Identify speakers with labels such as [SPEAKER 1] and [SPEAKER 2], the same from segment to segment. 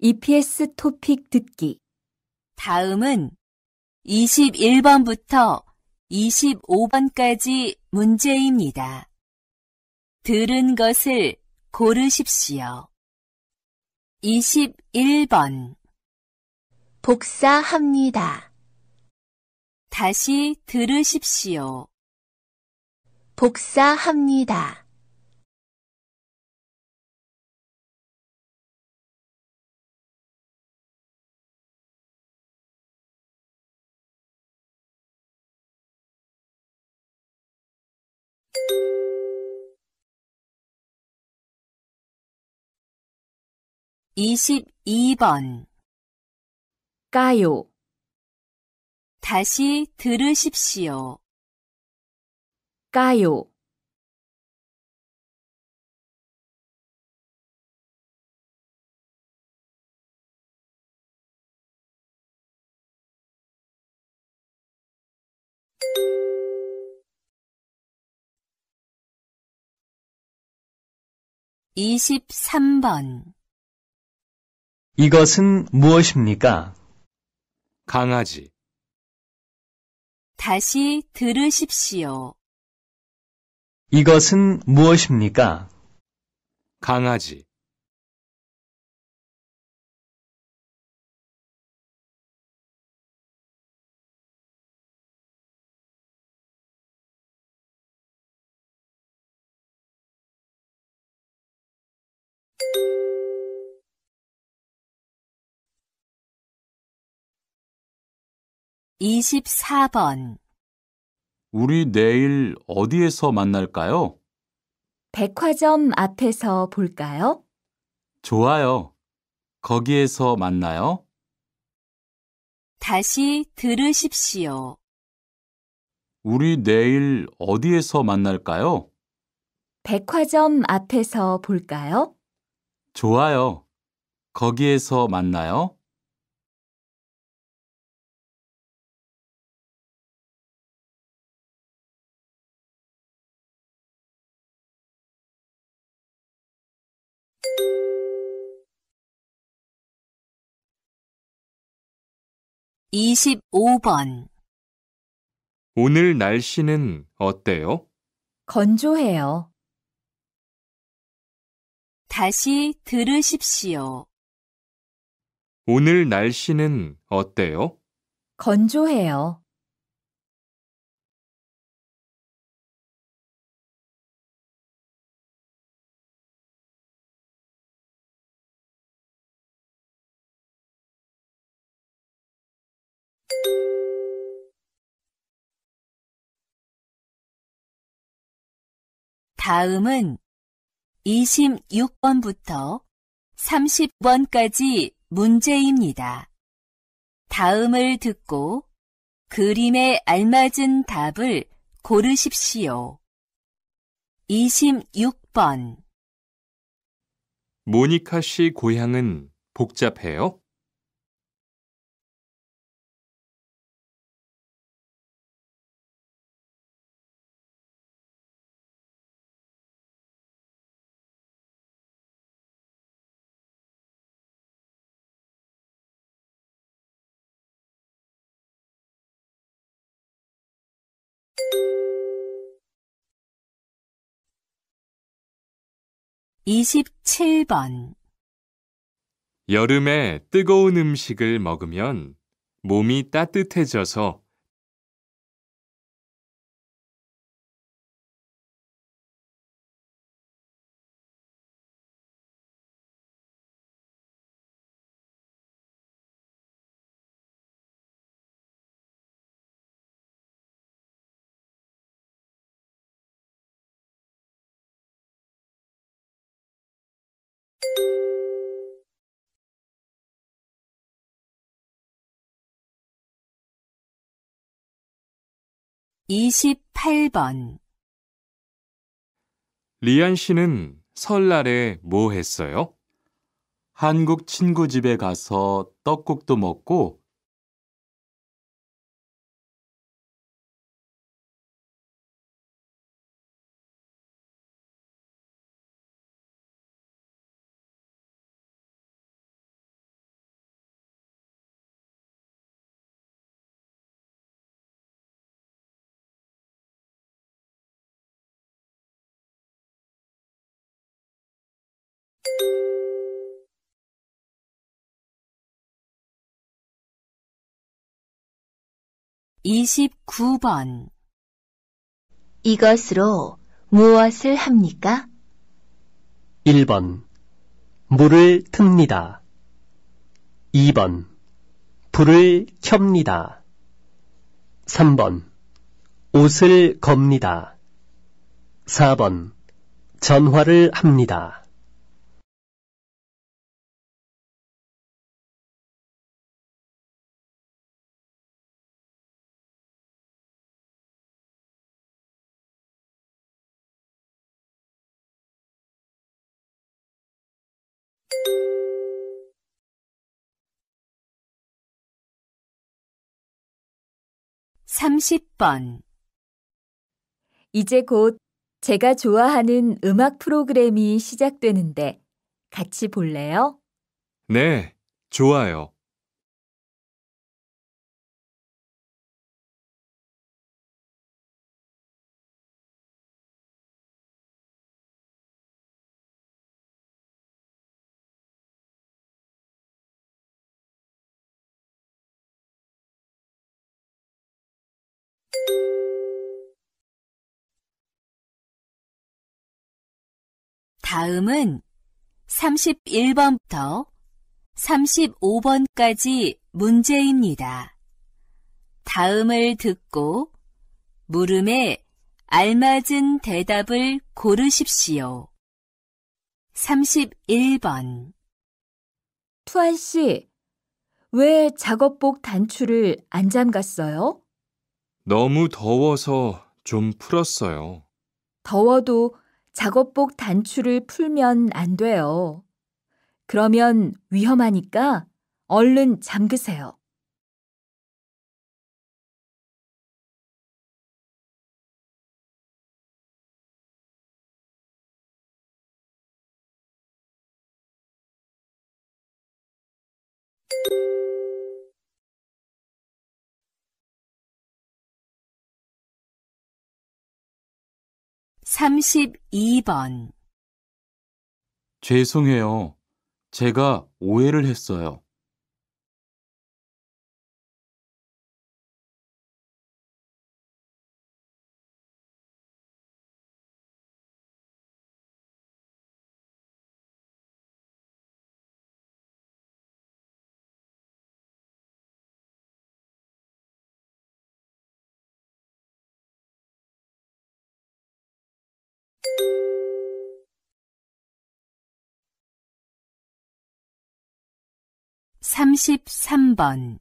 [SPEAKER 1] EPS 토픽 듣기.
[SPEAKER 2] 다음은 21번부터 25번까지 문제입니다. 들은 것을 고르십시오. 21번.
[SPEAKER 3] 복사합니다.
[SPEAKER 2] 다시 들으십시오.
[SPEAKER 3] 복사합니다.
[SPEAKER 2] 22번.
[SPEAKER 1] 까요.
[SPEAKER 2] 다시 들으십시오.
[SPEAKER 1] 까요.
[SPEAKER 2] 23번.
[SPEAKER 4] 이것은 무엇입니까?
[SPEAKER 5] 강아지,
[SPEAKER 2] 다시 들으십시오.
[SPEAKER 4] 이것은 무엇입니까?
[SPEAKER 5] 강아지,
[SPEAKER 2] 이십사 번.
[SPEAKER 5] 우리 내일 어디에서 만날까요?
[SPEAKER 1] 백화점 앞에서 볼까요?
[SPEAKER 5] 좋아요. 거기에서 만나요?
[SPEAKER 2] 다시 들으십시오.
[SPEAKER 5] 우리 내일 어디에서 만날까요?
[SPEAKER 1] 백화점 앞에서 볼까요?
[SPEAKER 5] 좋아요. 거기에서 만나요?
[SPEAKER 2] 이십오 번.
[SPEAKER 5] 오늘 날씨는 어때요?
[SPEAKER 1] 건조해요.
[SPEAKER 2] 다시 들으십시오.
[SPEAKER 5] 오늘 날씨는 어때요?
[SPEAKER 1] 건조해요.
[SPEAKER 2] 다음은 26번부터 30번까지 문제입니다. 다음을 듣고 그림에 알맞은 답을 고르십시오. 26번.
[SPEAKER 5] 모니카 씨 고향은 복잡해요?
[SPEAKER 2] 이십칠 번.
[SPEAKER 5] 여름에 뜨거운 음식을 먹으면 몸이 따뜻해져서
[SPEAKER 2] 이십팔 번.
[SPEAKER 5] 리안 씨는 설날에 뭐 했어요? 한국 친구 집에 가서 떡국도 먹고
[SPEAKER 2] 29번.
[SPEAKER 3] 이것으로 무엇을 합니까?
[SPEAKER 6] 1번. 물을 틉니다. 2번. 불을 켭니다. 3번. 옷을 겁니다. 4번. 전화를 합니다.
[SPEAKER 2] 삼십 번.
[SPEAKER 1] 이제 곧 제가 좋아하는 음악 프로그램이 시작되는데 같이 볼래요?
[SPEAKER 5] 네, 좋아요.
[SPEAKER 2] 다음은 31번부터 35번까지 문제입니다. 다음을 듣고 물음에 알맞은 대답을 고르십시오. 31번.
[SPEAKER 1] 투안 씨, 왜 작업복 단추를 안 잠갔어요?
[SPEAKER 5] 너무 더워서 좀 풀었어요.
[SPEAKER 1] 더워도 작업복 단추를 풀면 안 돼요. 그러면 위험하니까 얼른 잠그세요.
[SPEAKER 2] 삼십이 번.
[SPEAKER 5] 죄송해요. 제가 오해를 했어요.
[SPEAKER 2] 삼십삼 번.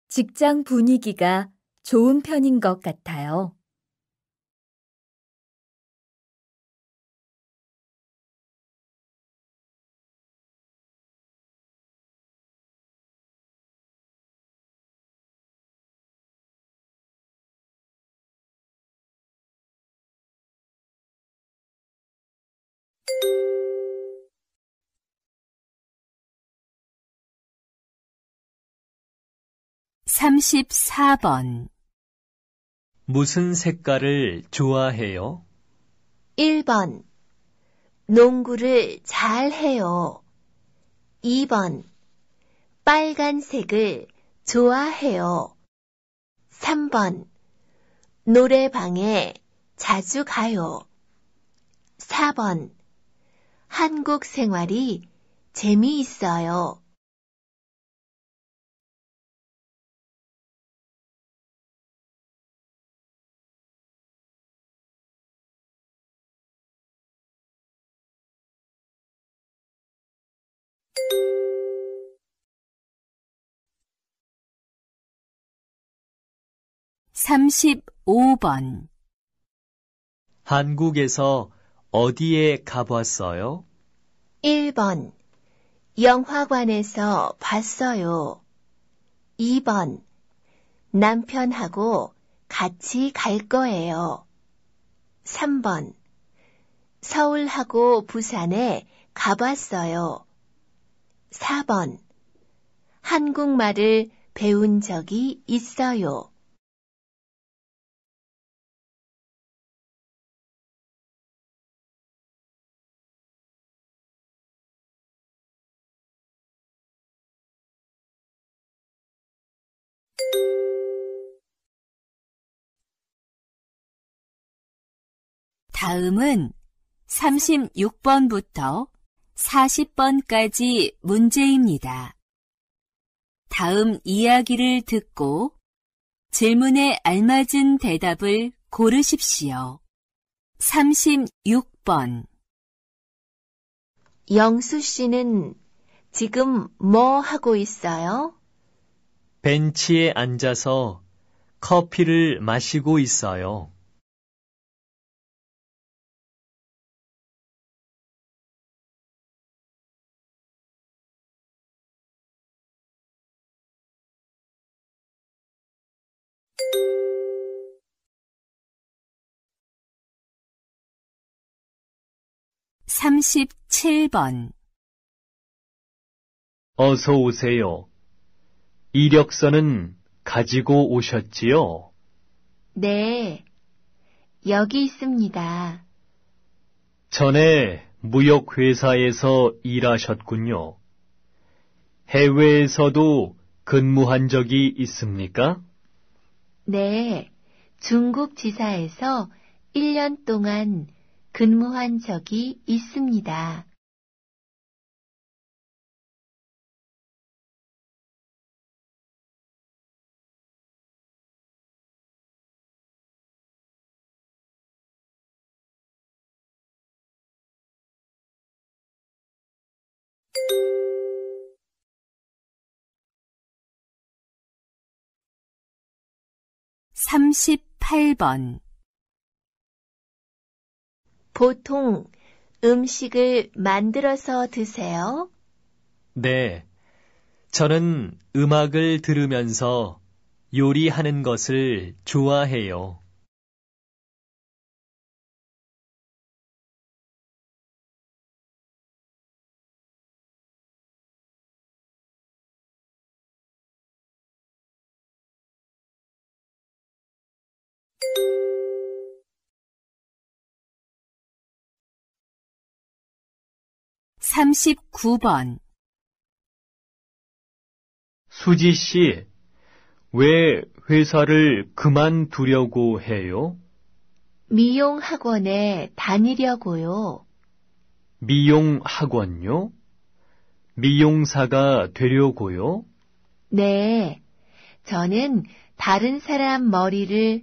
[SPEAKER 1] 직장 분위기가 좋은 편인 것 같아요.
[SPEAKER 2] 삼십사 번.
[SPEAKER 6] 무슨 색깔을 좋아해요?
[SPEAKER 3] 1번. 농구를 잘 해요. 2번. 빨간색을 좋아해요. 3번. 노래방에 자주 가요. 4번. 한국 생활이 재미있어요.
[SPEAKER 2] 삼십오 번.
[SPEAKER 6] 한국에서 어디에 가봤어요?
[SPEAKER 3] 1번. 영화관에서 봤어요. 2번. 남편하고 같이 갈 거예요. 3번. 서울하고 부산에 가봤어요. 4번. 한국말을 배운 적이 있어요.
[SPEAKER 2] 다음은 36번부터 40번까지 문제입니다. 다음 이야기를 듣고 질문에 알맞은 대답을 고르십시오. 36번.
[SPEAKER 3] 영수 씨는 지금 뭐 하고 있어요?
[SPEAKER 6] 벤치에 앉아서 커피를 마시고 있어요.
[SPEAKER 2] 37번.
[SPEAKER 6] 어서 오세요. 이력서는 가지고 오셨지요?
[SPEAKER 3] 네, 여기 있습니다.
[SPEAKER 6] 전에 무역회사에서 일하셨군요. 해외에서도 근무한 적이 있습니까?
[SPEAKER 3] 네, 중국 지사에서 1년 동안 근무한 적이 있습니다.
[SPEAKER 2] 38번.
[SPEAKER 3] 보통 음식을 만들어서 드세요?
[SPEAKER 6] 네. 저는 음악을 들으면서 요리하는 것을 좋아해요.
[SPEAKER 2] 39번.
[SPEAKER 6] 수지 씨, 왜 회사를 그만두려고 해요?
[SPEAKER 3] 미용 학원에 다니려고요.
[SPEAKER 6] 미용 학원요? 미용사가 되려고요?
[SPEAKER 3] 네, 저는 다른 사람 머리를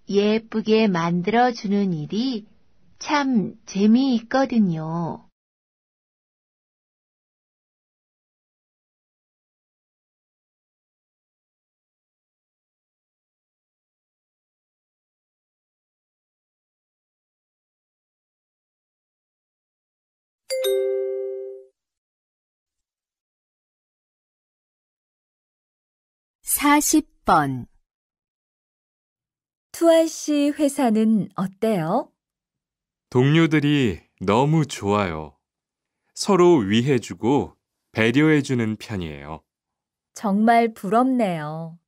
[SPEAKER 3] 예쁘게 만들어주는 일이 참 재미있거든요.
[SPEAKER 2] 40번.
[SPEAKER 1] 투아 씨 회사는 어때요?
[SPEAKER 5] 동료들이 너무 좋아요. 서로 위해주고 배려해주는 편이에요.
[SPEAKER 1] 정말 부럽네요.